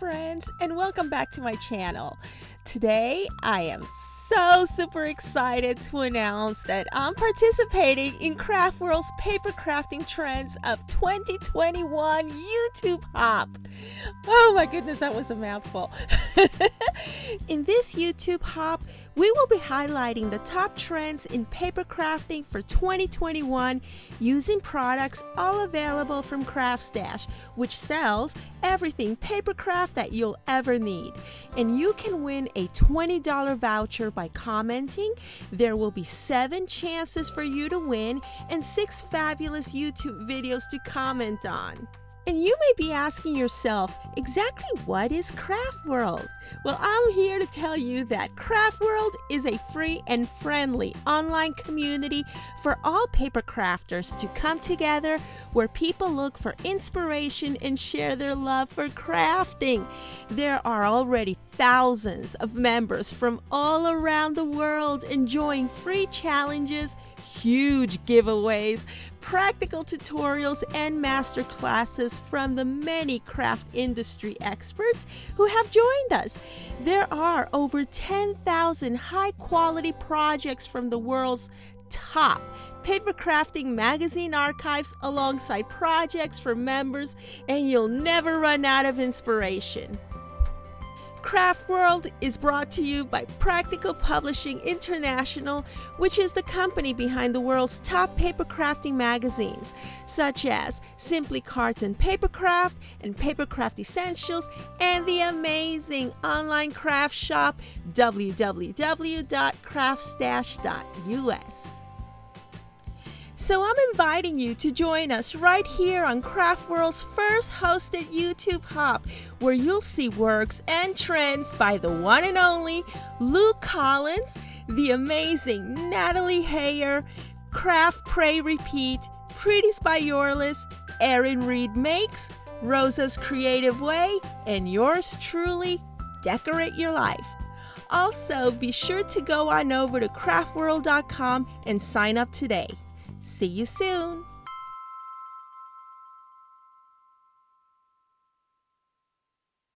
friends, and welcome back to my channel. Today I am so super excited to announce that I'm participating in CraftWorld's paper crafting trends of 2021 YouTube Hop. Oh my goodness, that was a mouthful. In this YouTube Hop, we will be highlighting the top trends in paper crafting for 2021 using products all available from Craftstash, which sells everything papercraft that you'll ever need. And you can win a $20 voucher by commenting. There will be 7 chances for you to win and 6 fabulous YouTube videos to comment on. And you may be asking yourself, exactly what is CraftWorld? Well, I'm here to tell you that CraftWorld is a free and friendly online community for all paper crafters to come together, where people look for inspiration and share their love for crafting. There are already thousands of members from all around the world enjoying free challenges, huge giveaways, practical tutorials, and masterclasses from the many craft industry experts who have joined us. There are over 10,000 high-quality projects from the world's top paper crafting magazine archives alongside projects for members, and you'll never run out of inspiration. CraftWorld is brought to you by Practical Publishing International, which is the company behind the world's top paper crafting magazines, such as Simply Cards and Papercraft and Papercraft Essentials, and the amazing online craft shop www.craftstash.us. So I'm inviting you to join us right here on CraftWorld's first hosted YouTube Hop, where you'll see works and trends by the one and only Luke Collins, the amazing Natalie Hayer, Craft Pray Repeat, Pretty's by Yorlis, Erin Reed Makes, Rosa's Creative Way, and yours truly, Decorate Your Life. Also, be sure to go on over to craftworld.com and sign up today. See you soon!